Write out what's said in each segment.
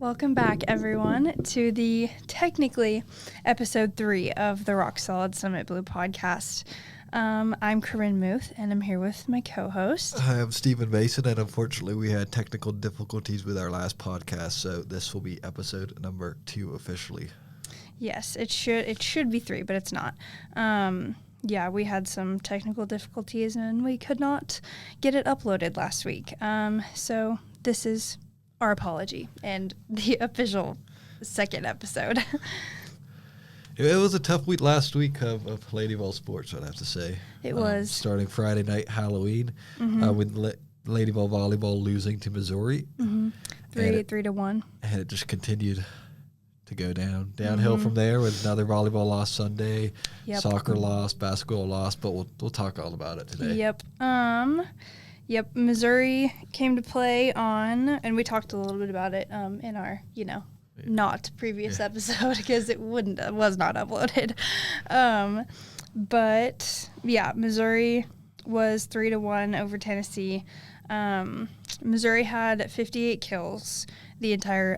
Welcome back, everyone, to the technically episode 3 of the Rock Solid Summit Blue podcast. I'm Corinne Muth, and I'm here with my co-host. Hi, I'm Stephen Mason, and unfortunately we had technical difficulties with our last podcast, so this will be episode number 2 officially. Yes, it should be 3, but it's not. Yeah, we had some technical difficulties, and we could not get it uploaded last week. So this is our apology and the official second episode. It was a tough week last week of Lady Vol sports, I'd have to say. It was. Starting Friday night, Halloween, with Lady Vol volleyball losing to Missouri. 3-1. And it just continued to go downhill from there with another volleyball loss Sunday, soccer loss, basketball loss, but we'll talk all about it today. Yep, Missouri came to play on, and we talked a little bit about it in our, not previous episode because it was not uploaded. But yeah, Missouri was 3-1 over Tennessee. Missouri had 58 kills the entire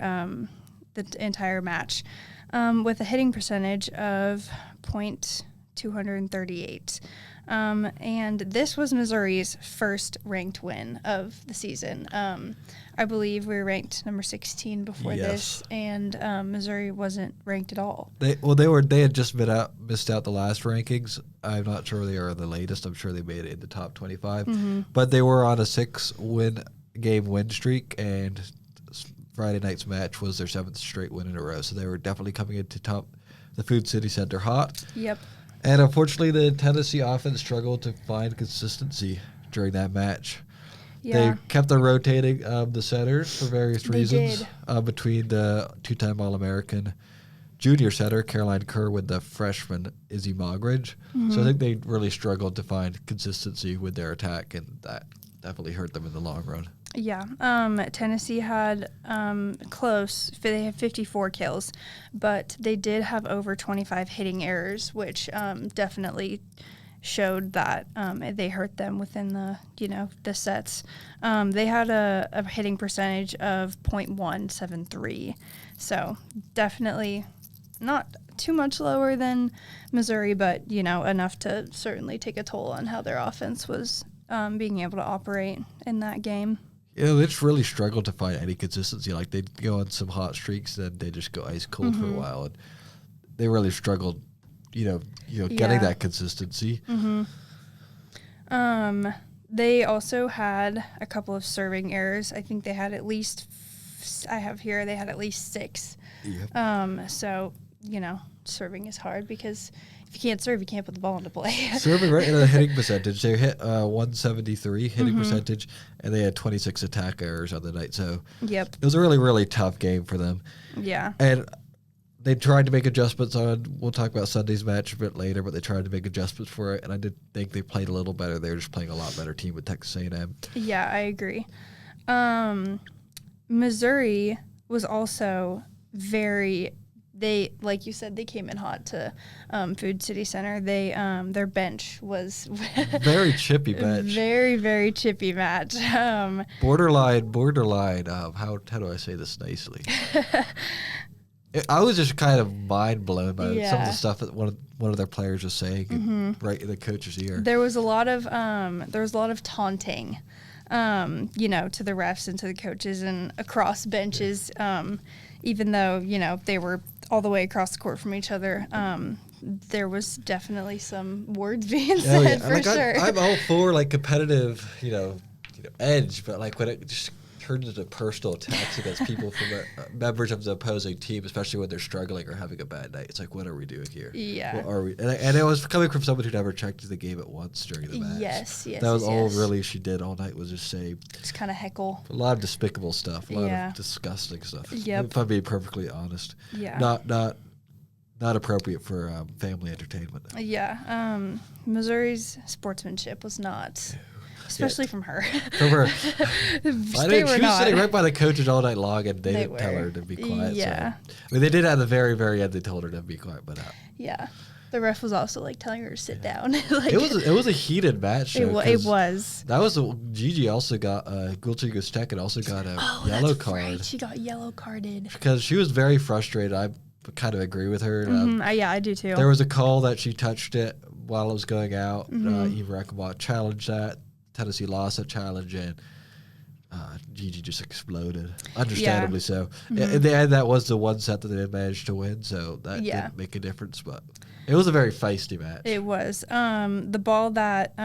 match, with a hitting percentage of .238. And this was Missouri's first ranked win of the season. I believe we were ranked number 16 before this, and Missouri wasn't ranked at all. They had just missed out the last rankings. I'm not sure they are the latest. I'm sure they made it in the top 25, but they were on a 6-game win streak, and Friday night's match was their 7th straight win in a row. So they were definitely coming into the Food City Center hot. Yep. And unfortunately, the Tennessee offense struggled to find consistency during that match. Yeah. They kept on rotating the centers for various reasons. Between the 2-time All-American junior setter, Caroline Kerr, with the freshman, Izzy Mogridge. So I think they really struggled to find consistency with their attack, and that definitely hurt them in the long run. Yeah. Tennessee had they had 54 kills, but they did have over 25 hitting errors, which definitely showed that they hurt them within the sets. They had a hitting percentage of .173, so definitely not too much lower than Missouri, but enough to certainly take a toll on how their offense was being able to operate in that game. Yeah, they just really struggled to find any consistency. Like, they'd go on some hot streaks, then they just go ice cold for a while, and they really struggled, getting that consistency. They also had a couple of serving errors. I think they had at least, I have here, they had at least 6. Yep. So, serving is hard because if you can't serve, you can't put the ball into play. Serving right in the hitting percentage. They hit 173 hitting percentage, and they had 26 attack errors on the night. So it was a really, really tough game for them. Yeah. And they tried to make adjustments we'll talk about Sunday's match a bit later, but they tried to make adjustments for it, and I did think they played a little better. They were just playing a lot better team with Texas A&M. Yeah, I agree. Missouri was also like you said, they came in hot to Food City Center. They their bench was very chippy bench. Very, very chippy match. Borderline. How do I say this nicely? I was just kind of mind blown by some of the stuff that one of their players was saying right in the coach's ear. There was a lot of taunting, to the refs and to the coaches and across benches. Even though they were all the way across the court from each other, there was definitely some words being said for sure. I'm all for competitive, edge, but when it just turns into personal attacks against people from members of the opposing team, especially when they're struggling or having a bad night, it's like, what are we doing here? Yeah. What are we? And it was coming from someone who never checked the game at once during the match. Yes. That was all really she did all night, was just say. Just kind of heckle. A lot of despicable stuff. A lot of disgusting stuff. Yep. If I'm being perfectly honest. Yeah. Not appropriate for family entertainment. Yeah. Missouri's sportsmanship was not. Especially from her. From her. She was sitting right by the coaches all night long, and they didn't tell her to be quiet. Yeah. So. They did at the very, very end. They told her to be quiet, but yeah. The ref was also like telling her to sit down. Like, it was a heated match. Though, it was. That was Gigi also got Gulce Gusteken also got a yellow card. Right. She got yellow carded because she was very frustrated. I kind of agree with her. Yeah, I do too. There was a call that she touched it while it was going out. Eva Rekabot challenged that. Tennessee lost that challenge, and Gigi just exploded. Understandably so. In the end, that was the one set that they managed to win, so that didn't make a difference. But it was a very feisty match. It was. The ball that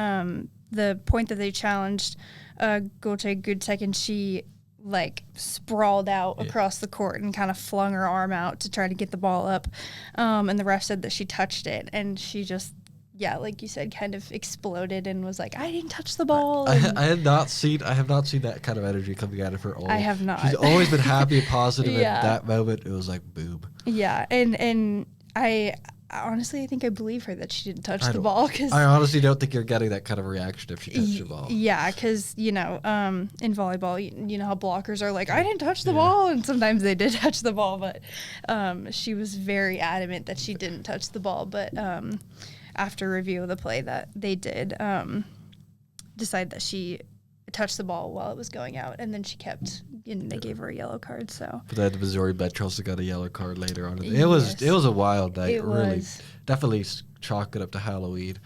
the point that they challenged Gulce Gusteken, she like sprawled out across the court and kind of flung her arm out to try to get the ball up. And the ref said that she touched it, and she just, like you said, kind of exploded and was like, I didn't touch the ball. I have not seen that kind of energy coming out of her. I have not. She's always been happy and positive. And that moment, it was like, boom. Yeah, and I honestly, I think I believe her that she didn't touch the ball. Cause I honestly don't think you're getting that kind of reaction if she touched the ball. Yeah, because, in volleyball, you know how blockers are like, I didn't touch the ball, and sometimes they did touch the ball, but she was very adamant that she didn't touch the ball. But after review of the play, that they did decide that she touched the ball while it was going out, and then she kept, and they gave her a yellow card. So, but then Missouri Metro also got a yellow card later on. It was a wild night. It really was. Definitely chalk it up to Halloween.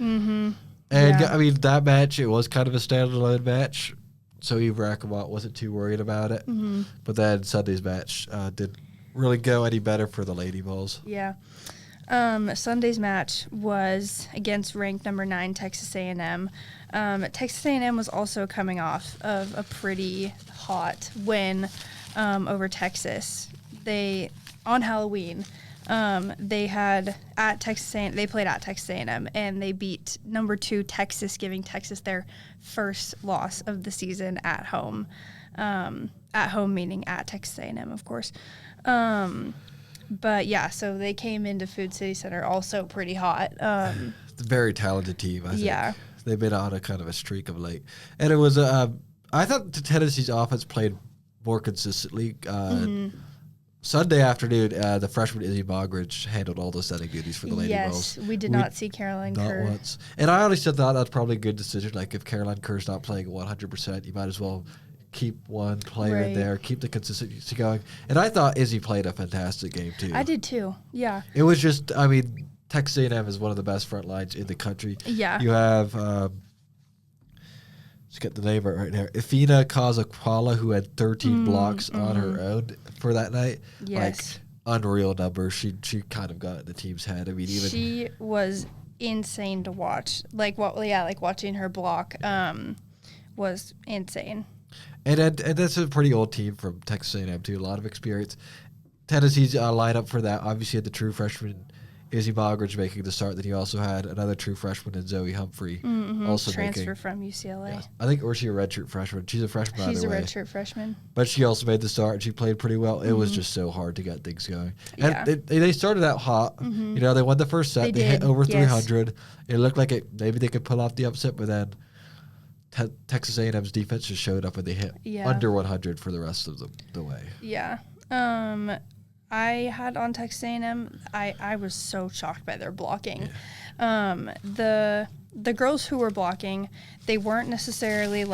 And I mean, that match, it was kind of a standalone match, so Eva Rekabot wasn't too worried about it. But then Sunday's match didn't really go any better for the Lady Vols. Yeah. Sunday's match was against ranked number 9 Texas A&M. Texas A&M was also coming off of a pretty hot win over Texas. They on Halloween, they played at Texas A&M, and they beat number 2 Texas, giving Texas their first loss of the season at home. At home meaning at Texas A&M, of course. But yeah, so they came into Food City Center also pretty hot. Very talented team, I think. Yeah. They've been on a kind of a streak of late. And it was, I thought Tennessee's offense played more consistently. Sunday afternoon, the freshman Izzy Mogridge handled all the setting duties for the Lady Vols. Yes, we did not see Caroline Kerr. Not once. And I honestly thought that's probably a good decision. Like, if Caroline Kerr's not playing 100%, you might as well keep one player in there, keep the consistency going. And I thought Izzy played a fantastic game, too. I did, too. Yeah. It was just, I mean, Texas A&M is one of the best front lines in the country. Yeah. You have, let's get the name right there, Ifina Kazakwala, who had 13 blocks on her own for that night. Yes. Like, unreal numbers. She kind of got in the team's head. I mean, even she was insane to watch. Like watching her block was insane. And that's a pretty old team from Texas A&M, too. A lot of experience. Tennessee's lineup for that obviously had the true freshman Izzy Mogridge making the start. Then you also had another true freshman in Zoe Humphrey. Also transfer from UCLA. Yeah, I think, or is she a redshirt freshman? She's a freshman. She's a redshirt freshman. But she also made the start, and she played pretty well. It was just so hard to get things going. And they started out hot. You know, they won the first set. They hit over 300. It looked like maybe they could pull off the upset, but then Texas A&M's defense just showed up, and they hit under 100 for the rest of the way. Yeah. I had on Texas A&M. I was so shocked by their blocking. Yeah. The girls who were blocking, they weren't necessarily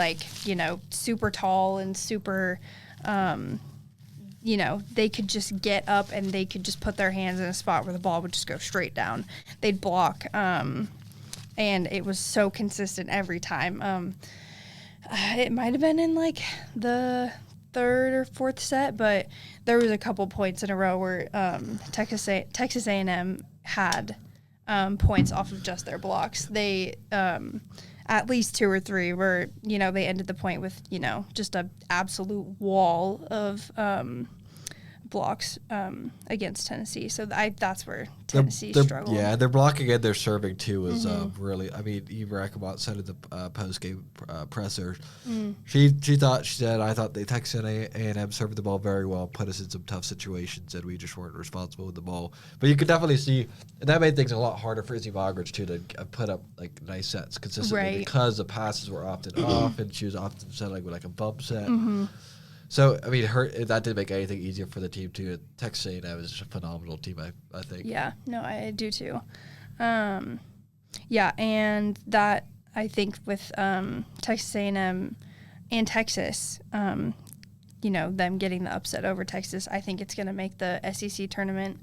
super tall and super, they could just get up and they could just put their hands in a spot where the ball would just go straight down. They'd block, and it was so consistent every time. It might have been in the third or fourth set, but there was a couple points in a row where Texas A&M had points off of just their blocks. They at least 2 or 3 where they ended the point with just a absolute wall of blocks against Tennessee. So that's where Tennessee struggled. Yeah, their blocking and their serving too was really. I mean, Eva Rekabot said in the post-game presser, she said, I thought the Texas A&M served the ball very well, put us in some tough situations, and we just weren't responsible with the ball. But you could definitely see, and that made things a lot harder for Izzy Mogridge too to put up nice sets consistently because the passes were often off, and she was often settling with a bump set. So, I mean, that didn't make anything easier for the team, too. Texas A&M is a phenomenal team, I think. Yeah, no, I do, too. Yeah, and that, I think, with Texas A&M and Texas, them getting the upset over Texas, I think it's going to make the SEC tournament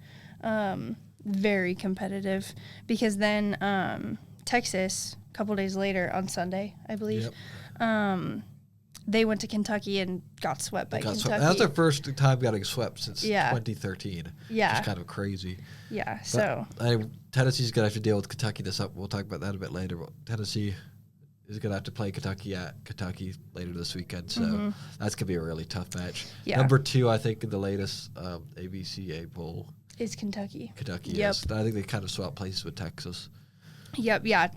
very competitive, because then Texas, a couple days later on Sunday, I believe, they went to Kentucky and got swept by Kentucky. That was their first time getting swept since 2013. Yeah. Which is kind of crazy. Yeah, but so. Tennessee's going to have to deal with Kentucky this up. We'll talk about that a bit later. But Tennessee is going to have to play Kentucky at Kentucky later this weekend. So that's going to be a really tough match. Yeah. Number 2, I think, in the latest ABCA poll is Kentucky. Kentucky, yes. I think they kind of swapped places with Texas. Yep, yeah.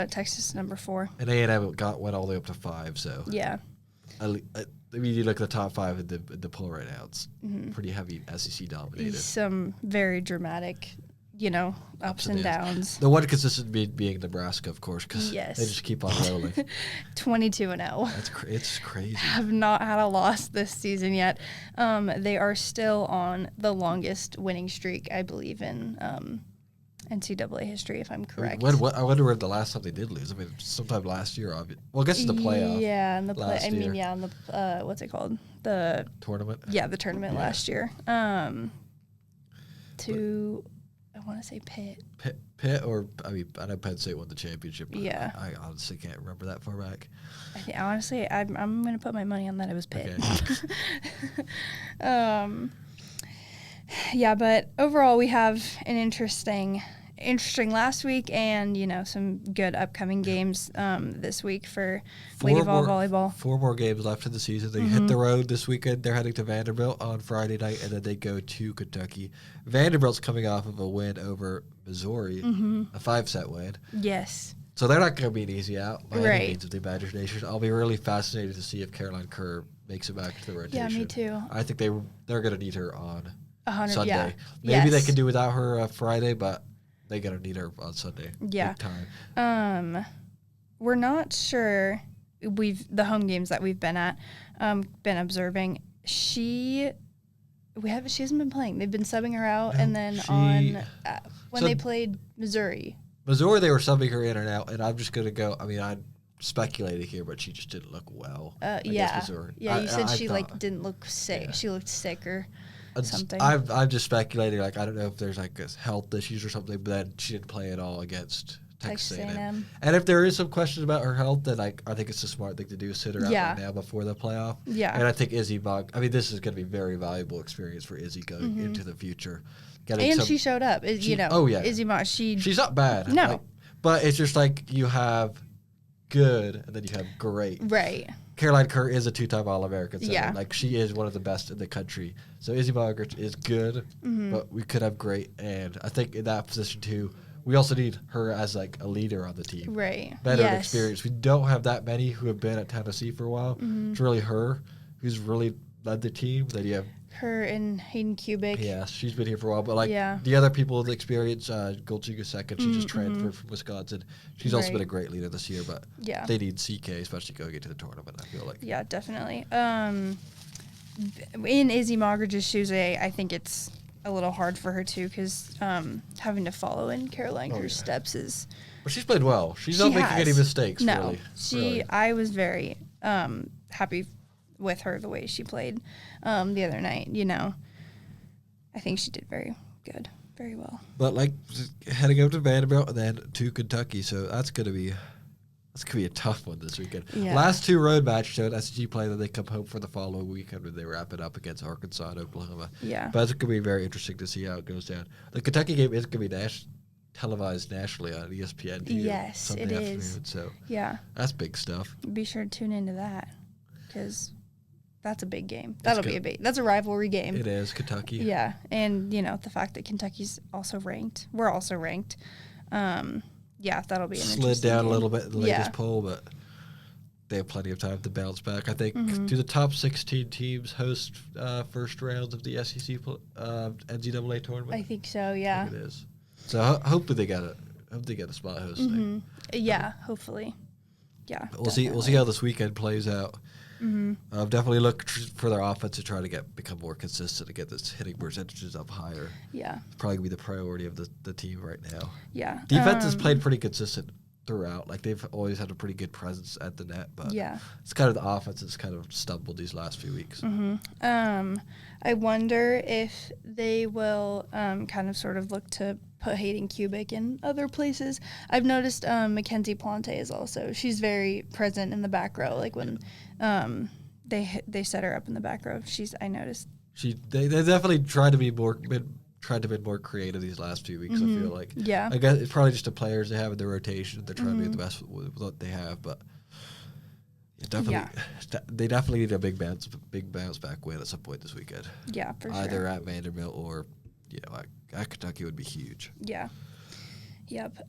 Texas number 4. And A&M went all the way up to 5, so. Yeah. I mean, you look at the top 5 in the poll right now. It's pretty heavy SEC dominated. Some very dramatic, ups and downs. The one consistent being Nebraska, of course, because they just keep on rolling. 22-0. It's crazy. Have not had a loss this season yet. They are still on the longest winning streak, I believe, in NCAA history, if I'm correct. I wonder when the last time they did lose. I mean, sometime last year, obviously. Well, I guess in the playoff. Yeah, in the in the what's it called? The tournament. Yeah, the tournament last year. I want to say Pitt. Pitt, or I know Penn State won the championship. But yeah. I honestly can't remember that far back. Honestly, I'm going to put my money on that it was Pitt. Okay. Yeah, but overall we have an interesting last week, and some good upcoming games this week for Lady Volleyball. 4 more games left in the season. They hit the road this weekend. They're heading to Vanderbilt on Friday night, and then they go to Kentucky. Vanderbilt's coming off of a win over Missouri, a 5-set win. Yes. So they're not going to be an easy out by any means of the imagination. I'll be really fascinated to see if Caroline Kerr makes it back to the rotation. Yeah, me too. I think they're going to need her on 100, Sunday. yeah. Maybe they can do without her Friday, but they're going to need her on Sunday. Yeah. Big time. We're not sure. The home games that we've been at, been observing. She hasn't been playing. They've been subbing her out, and then when they played Missouri. Missouri, they were subbing her in and out, and I'm just going to go. I mean, I'm speculating here, but she just didn't look well. Missouri. Yeah, you said she didn't look sick. Yeah. She looked sick or something. I'm just speculating. I don't know if there's health issues or something, but then she didn't play at all against Texas A&M. And if there is some questions about her health, then I think it's a smart thing to do, sit her out right now before the playoff. Yeah. And I think Izzy this is going to be a very valuable experience for Izzy going into the future. She showed up. Izzy she's not bad. No. But it's just you have good and then you have great. Right. Caroline Kerr is a 2-time All-American. So she is one of the best in the country. So Izzy Bogert is good, but we could have great. And I think in that position too, we also need her as a leader on the team. Right. Better experience. We don't have that many who have been at Tennessee for a while. It's really her who's really led the team. Then you have her and Hayden Kubik. Yeah, she's been here for a while. But the other people with experience, Golchiga second, she just transferred from Wisconsin. She's also been a great leader this year. But they need CK, especially going into the tournament, I feel like. Yeah, definitely. In Izzy Mogridge's shoes, I think it's a little hard for her too, because having to follow in Caroline Kerr's steps is. But she's played well. She's not making any mistakes. No, really. I was very happy with her the way she played the other night. I think she did very good, very well. But heading up to Vanderbilt and then to Kentucky, so that's gonna be a tough one this weekend. Yeah. Last 2 road matches showed SG play, that they come home for the following weekend when they wrap it up against Arkansas and Oklahoma. Yeah. But it's going to be very interesting to see how it goes down. The Kentucky game is going to be televised nationally on ESPN Sunday afternoon. So that's big stuff. Be sure to tune into that, because that's a big game. That's a rivalry game. It is, Kentucky. Yeah, and the fact that Kentucky's also ranked. We're also ranked. That'll be an interesting slid down game. a little bit in the latest poll, but they have plenty of time to bounce back. I think do the top 16 teams host first rounds of the SEC NCAA tournament? I think so. Yeah, I think it is. So hopefully they get a spot hosting. Yeah, hopefully. Yeah, we'll see how this weekend plays out. Definitely look for their offense to try to become more consistent and get this hitting percentages up higher. Yeah. It's probably going to be the priority of the team right now. Yeah. Defense has played pretty consistent throughout. Like, they've always had a pretty good presence at the net, but it's kind of the offense that's kind of stumbled these last few weeks. I wonder if they will kind of sort of look to put Hayden Kubik in other places. I've noticed Mackenzie Plante is also, she's very present in the back row. Like when they set her up in the back row, I noticed. They definitely tried to be more creative these last few weeks. I feel like. Yeah. I guess it's probably just the players they have in their rotation. They're trying to be the best with what they have, but they definitely need a big bounce back win at some point this weekend. Yeah, for sure. Either at Vanderbilt or at Kentucky would be huge. Yeah. Yep.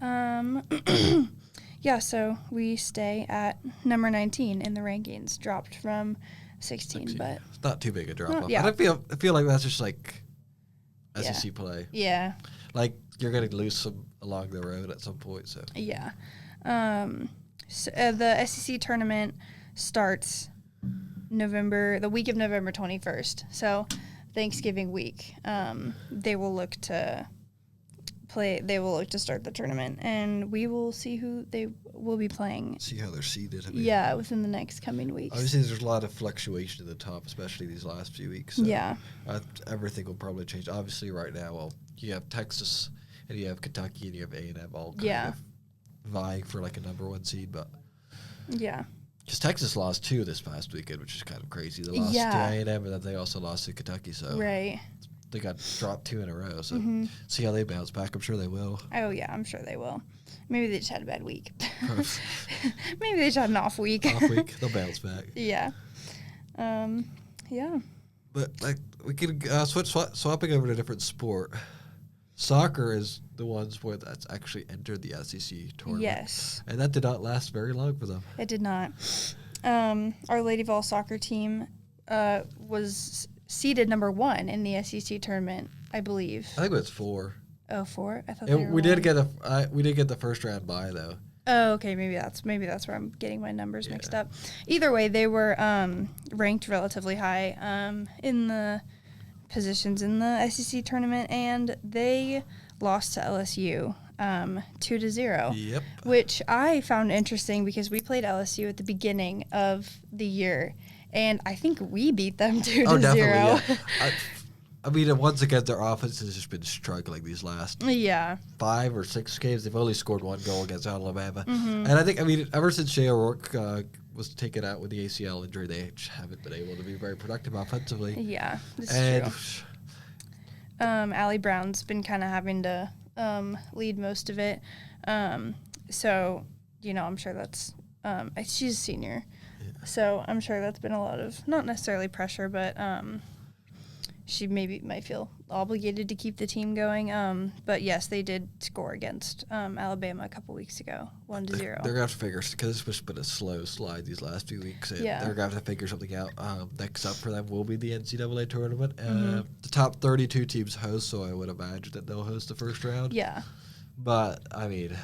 Yeah. So we stay at number 19 in the rankings, dropped from 16, but it's not too big a drop off. Yeah. I feel like that's just like SEC play. Yeah. Like, you're going to lose some along the road at some point. So yeah. So, the SEC tournament starts the week of November 21st. So Thanksgiving week, they will look to start the tournament, and we will see who they will be playing. See how they're seeded. Within the next coming weeks. Obviously, there's a lot of fluctuation in the top, especially these last few weeks. So everything will probably change. Obviously, right now, you have Texas, and you have Kentucky, and you have A&M all kind of vying for like a number 1 seed, but because Texas lost 2 this past weekend, which is kind of crazy. They lost to A&M, and then they also lost to Kentucky. So they got dropped 2 in a row. So see how they bounce back. I'm sure they will. Oh yeah, I'm sure they will. Maybe they just had a bad week. Maybe they just had an off week. They'll bounce back. Yeah. Yeah. But like, we could swapping over to a different sport. Soccer is the one sport that's actually entered the SEC tournament. Yes. And that did not last very long for them. It did not. Our Lady Vol soccer team was seeded number 1 in the SEC tournament, I believe. I think it was 4. Oh, 4? I thought we did get the first round bye though. Oh, okay. Maybe that's where I'm getting my numbers mixed up. Either way, they were ranked relatively high in the positions in the SEC tournament, and they lost to LSU 2-0. Yep. Which I found interesting because we played LSU at the beginning of the year, and I think we beat them 2-0. Oh, definitely. Yeah. I mean, once again, their offense has just been struggling these last 5 or 6 games. They've only scored 1 goal against Alabama. And I think, ever since Shea O'Rourke was taken out with the ACL injury, they just haven't been able to be very productive offensively. Yeah, that's true. Allie Brown's been kind of having to lead most of it. So, I'm sure that's she's a senior. Yeah. So I'm sure that's been a lot of, not necessarily pressure, but she maybe might feel obligated to keep the team going. But yes, they did score against Alabama a couple weeks ago, 1-0. They're going to have to figure, because it's been a slow slide these last few weeks. They're going to have to figure something out. Next up for them will be the NCAA tournament. The top 32 teams host, so I would imagine that they'll host the first round. Yeah. But, I mean,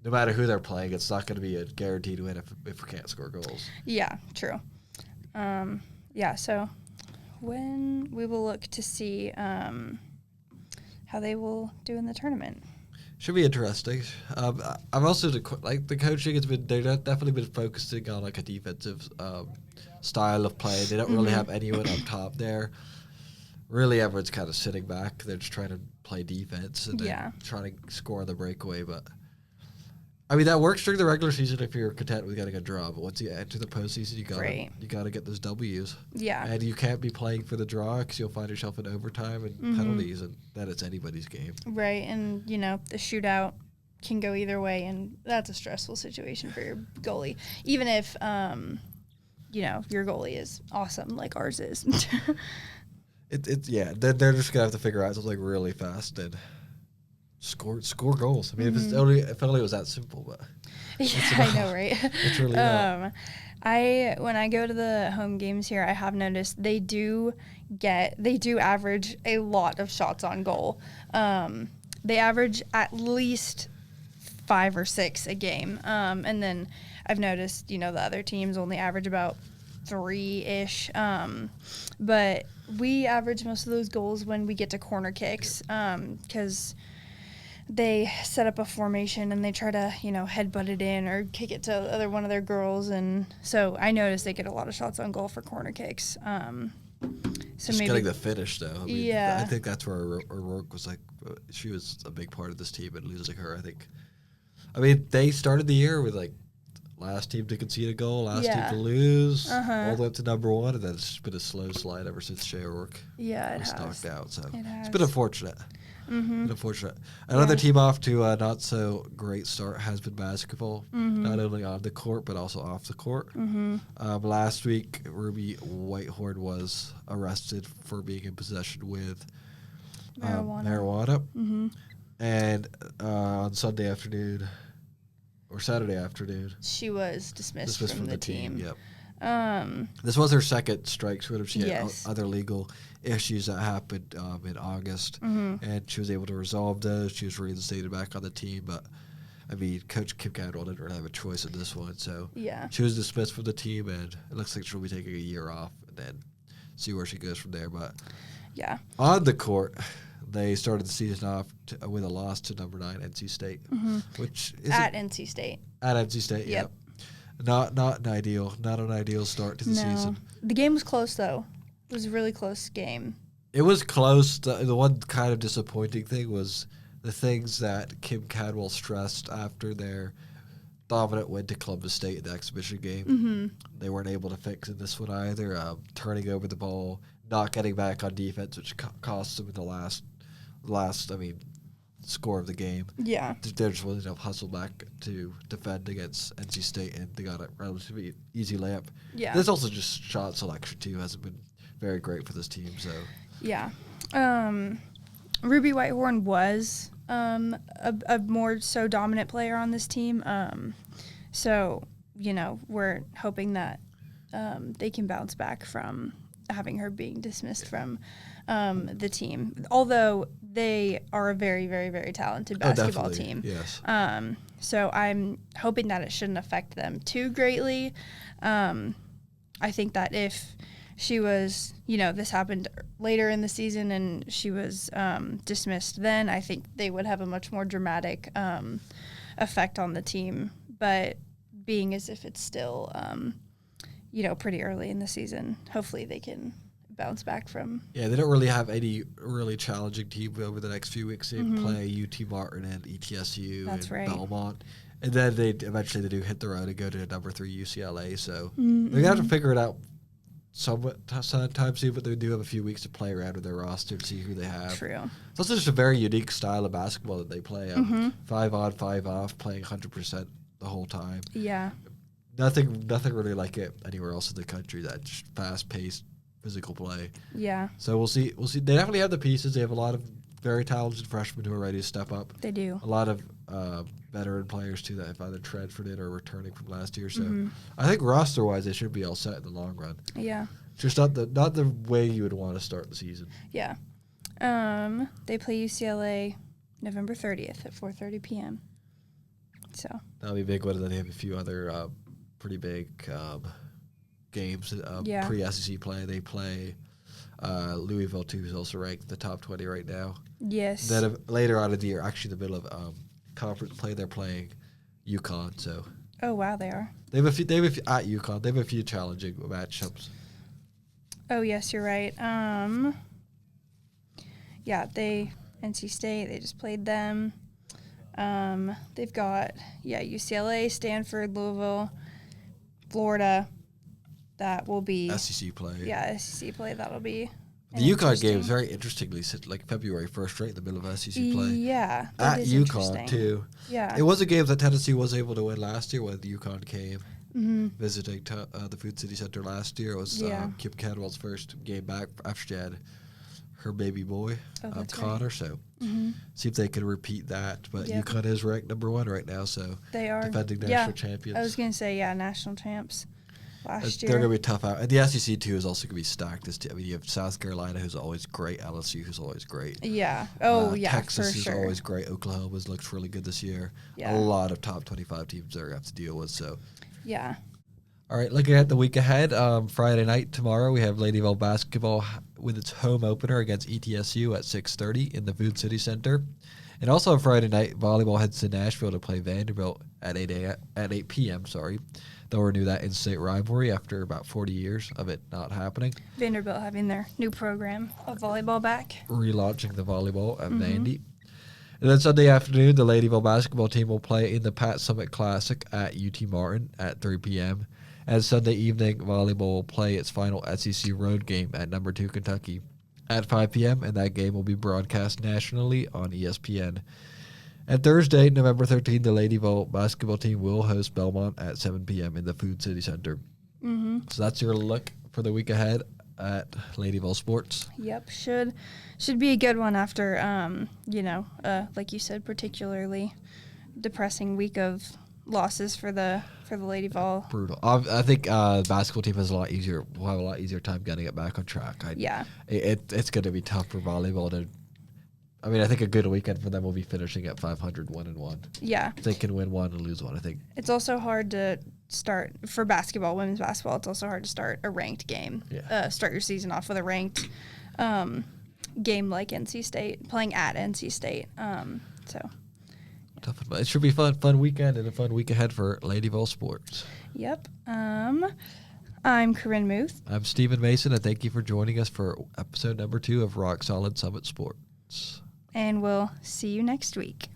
no matter who they're playing, it's not going to be a guaranteed win if we can't score goals. Yeah, true. So when we will look to see how they will do in the tournament. Should be interesting. I've also the coaching has been, they've definitely been focusing on like a defensive style of play. They don't really have anyone up top there. Really, everyone's kind of sitting back. They're just trying to play defense and then trying to score on the breakaway. But I mean, that works during the regular season if you're content with getting a draw. But once you enter the postseason, you gotta get those W's. Yeah, and you can't be playing for the draw because you'll find yourself in overtime and penalties, and then it's anybody's game. Right, and the shootout can go either way, and that's a stressful situation for your goalie, even if your goalie is awesome like ours is. They're just gonna have to figure out something really fast and score goals. I mean, if only it was that simple, but I know, right? It's really not. When I go to the home games here, I have noticed they do average a lot of shots on goal. They average at least 5 or 6 a game, and then I've noticed the other teams only average about 3-ish. But we average most of those goals when we get to corner kicks, because they set up a formation and they try to, headbutt it in or kick it to one of their girls. And so I noticed they get a lot of shots on goal for corner kicks. So just maybe getting the finish, though. I mean, yeah. I think that's where O'Rourke was like, she was a big part of this team, and losing her, I think. I mean, they started the year with, like, last team to concede a goal, last team to lose, all the way up to number 1, and then it's been a slow slide ever since Shea O'Rourke was knocked out. So it's been unfortunate. Mm-hmm. Unfortunate. Another team off to a not so great start has been basketball, not only on the court but also off the court. Last week, Ruby Whitehorn was arrested for being in possession with marijuana. And on Sunday afternoon or Saturday afternoon, she was dismissed from the team. Yep. This was her second strike. She had other legal issues that happened in August, and she was able to resolve those. She was reinstated back on the team, but I mean, Coach Kim Cadwell didn't really have a choice in this one, so she was dismissed from the team, and it looks like she'll be taking a year off and then see where she goes from there. But on the court, they started the season off with a loss to number 9 NC State, which is at NC State. At NC State, yep. Not an ideal start to the season. The game was close though. It was a really close game. It was close. The one kind of disappointing thing was the things that Kim Cadwell stressed after their dominant win to Columbus State in the exhibition game. They weren't able to fix in this one either. Turning over the ball, not getting back on defense, which cost them in the last score of the game. Yeah. There just wasn't enough hustle back to defend against NC State, and they got a relatively easy layup. Yeah. There's also just shot selection, too, hasn't been very great for this team. So yeah. Ruby Whitehorn was a more so dominant player on this team. So, we're hoping that they can bounce back from having her being dismissed from the team, although they are a very, very, very talented basketball team. Yes. So I'm hoping that it shouldn't affect them too greatly. I think that if she was, this happened later in the season and she was dismissed then, I think they would have a much more dramatic effect on the team. But being as if it's still, pretty early in the season, hopefully they can bounce back from. Yeah, they don't really have any really challenging team over the next few weeks. They play UT Martin and ETSU and Belmont. And then they eventually do hit the road and go to number 3 UCLA. So they're going to have to figure it out somewhat sometime soon, but they do have a few weeks to play around with their roster to see who they have. True. It's also just a very unique style of basketball that they play. 5 on, 5 off, playing 100% the whole time. Yeah. Nothing really like it anywhere else in the country. That just fast-paced physical play. Yeah. So we'll see. They definitely have the pieces. They have a lot of very talented freshmen who are ready to step up. They do. A lot of veteran players too that have either transferred in or returning from last year. So I think roster-wise, they should be all set in the long run. Yeah. Just not the way you would want to start the season. Yeah. They play UCLA November 30th at 4:30 p.m. So that'll be a big one. And then they have a few other pretty big games pre-SEC play. They play Louisville too, who's also ranked in the top 20 right now. Yes. Then later on in the year, actually in the middle of conference play, they're playing UConn. So. Oh wow, they are. They have a few at UConn. They have a few challenging matchups. Oh yes, you're right. Yeah, NC State. They just played them. They've got UCLA, Stanford, Louisville, Florida. That will be SEC play. Yeah, SEC play. That'll be. The UConn game is very interestingly like February 1st, right in the middle of SEC play. Yeah, at UConn too. Yeah, it was a game that Tennessee was able to win last year when UConn came visiting the Food City Center last year. It was Kim Cadwell's first game back after she had her baby boy, Connor. Right. So see if they can repeat that. But UConn is ranked number 1 right now, so they are defending national champions. I was gonna say national champs. Last year. They're going to be tough out. And the SEC, too, is also going to be stacked. You have South Carolina, who's always great. LSU, who's always great. Yeah. Texas for is sure. always great. Oklahoma's looked really good this year. Yeah. A lot of top 25 teams they're going to have to deal with. So yeah. All right, looking at the week ahead, Friday night tomorrow we have Ladyville basketball with its home opener against ETSU at 6:30 in the Food City Center. And also on Friday night, volleyball heads to Nashville to play Vanderbilt at 8 p.m. They'll renew that in-state rivalry after about 40 years of it not happening. Vanderbilt having their new program of volleyball back. Relaunching the volleyball at Vandy. And then Sunday afternoon, the Ladyville basketball team will play in the Pat Summit Classic at UT Martin at 3 p.m. And Sunday evening, volleyball will play its final SEC road game at number 2 Kentucky at 5 p.m., and that game will be broadcast nationally on ESPN. And Thursday, November 13th, the Ladyville basketball team will host Belmont at 7 p.m. in the Food City Center. So that's your look for the week ahead at Ladyville Sports. Yep, should be a good one after, like you said, particularly depressing week of losses for the Ladyville. Brutal. I think the basketball team has will have a lot easier time getting it back on track. It's going to be tough for volleyball to. I mean, I think a good weekend for them will be finishing at 500, 1-1. Yeah. If they can win one and lose one, I think. It's also hard to start for basketball, women's basketball. It's also hard to start a ranked game. Yeah. Start your season off with a ranked game like NC State, playing at NC State. Tough, but it should be fun weekend and a fun week ahead for Ladyville Sports. Yep. I'm Corinne Muth. I'm Stephen Mason, and thank you for joining us for episode number 2 of Rock Solid Summit Sports. And we'll see you next week.